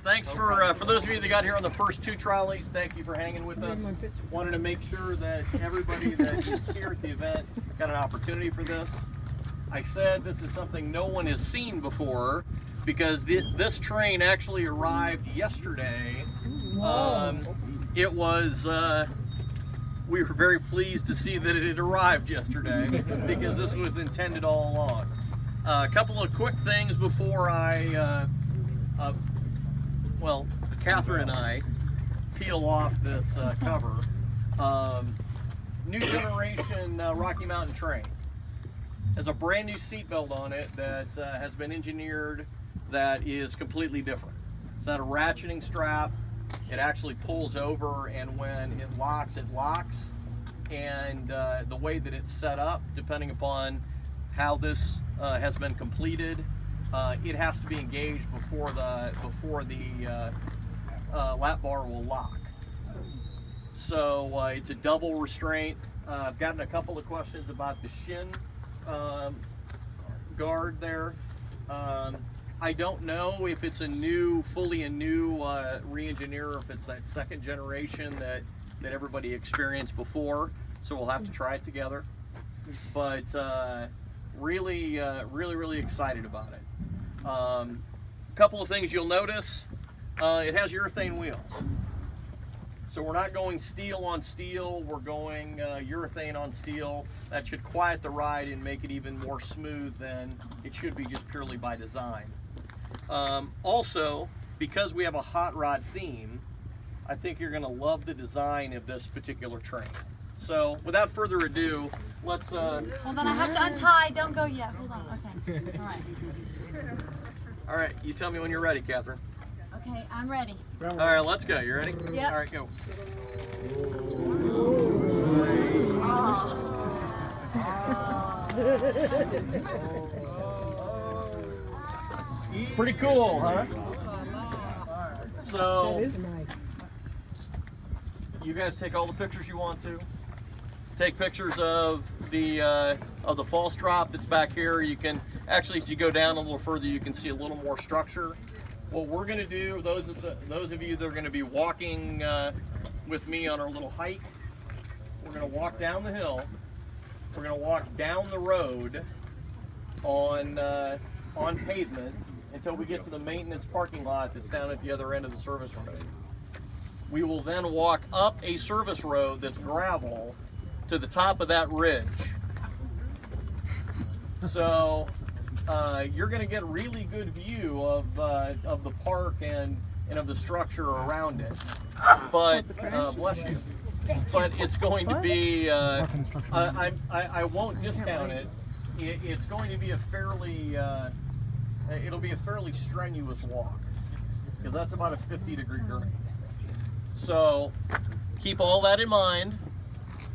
Thanks for those of you that got here on the first two trolleys. Thank you for hanging with us. Wanted to make sure that everybody that is here at the event got an opportunity for this. I said this is something no one has seen before because this train actually arrived yesterday. It was, we were very pleased to see that it had arrived yesterday because this was intended all along. A couple of quick things before well, Catherine and I peel off this cover. New generation Rocky Mountain train. Has a brand new seatbelt on it that has been engineered that is completely different. It's not a ratcheting strap. It actually pulls over, and when it locks, and the way that it's set up, depending upon how this has been completed, it has to be engaged before the lap bar will lock. So it's a double restraint. I've gotten a couple of questions about the shin guard there. I don't know if it's fully a new re-engineer, or if it's that second generation that everybody experienced before. So we'll have to try it together. But really excited about it. A couple of things you'll notice. It has urethane wheels. So we're not going steel on steel, we're going urethane on steel. That should quiet the ride and make it even more smooth than it should be just purely by design. Also, because we have a hot rod theme, I think you're going to love the design of this particular train. So without further ado, let's... Hold on, I have to untie. Don't go yet. Hold on. Okay. All right. All right, you tell me when you're ready, Catherine. Okay, I'm ready. All right, let's go. You ready? Yep. All right, go. Pretty cool, huh? So, That is nice. You guys take all the pictures you want to. Take pictures of the false drop that's back here. You can actually, as you go down a little further, you can see a little more structure. What we're going to do, those of you that are going to be walking with me on our little hike, we're going to walk down the hill. We're going to walk down the road on pavement until we get to the maintenance parking lot that's down at the other end of the service road. We will then walk up a service road that's gravel to the top of that ridge. So you're going to get a really good view of the park and of the structure around it. But bless you. But it's going to be. I won't discount it. It's going to be a fairly. It'll be a fairly strenuous walk because that's about a 50-degree grade. So keep all that in mind.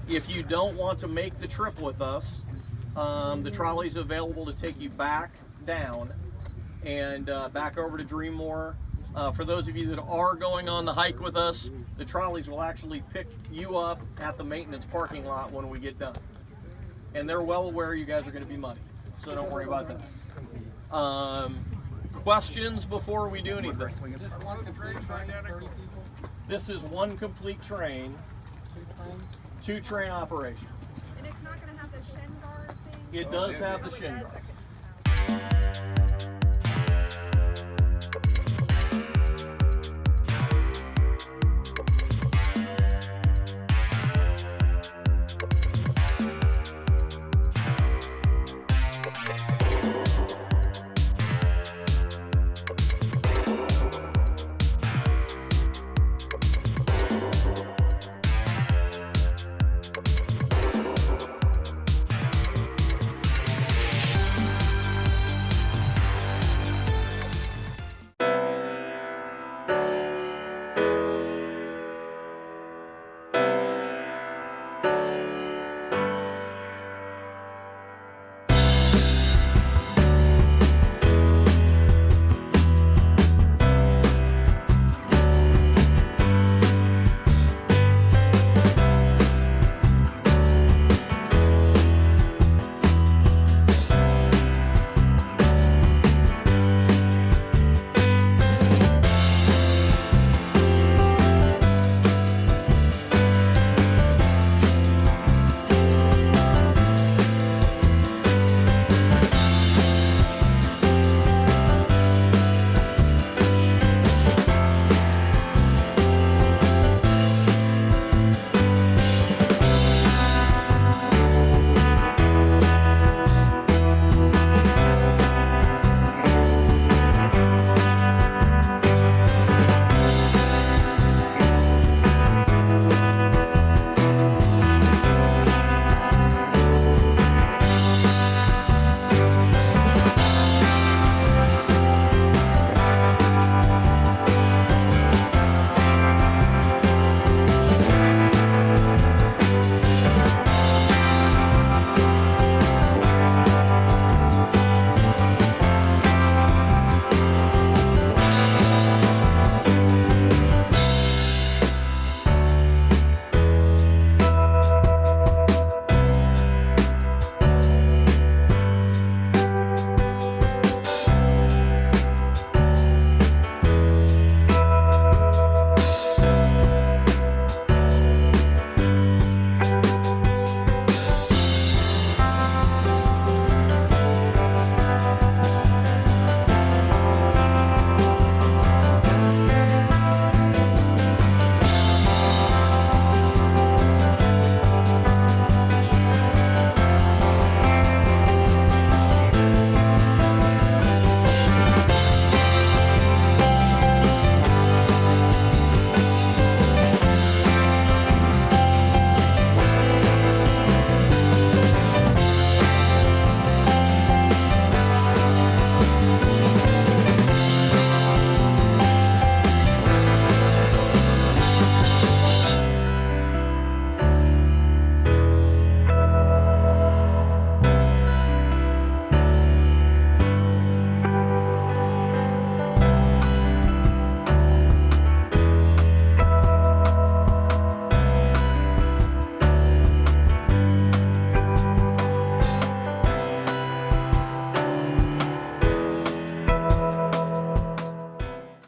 If you don't want to make the trip with us, the trolley's available to take you back down and back over to Dreammore. For those of you that are going on the hike with us, the trolleys will actually pick you up at the maintenance parking lot when we get done. And they're well aware you guys are going to be muddy, so don't worry about this. Questions before we do anything? This is one complete train, two train operation. And it's not going to have the shin guard thing? It does have the shin guard.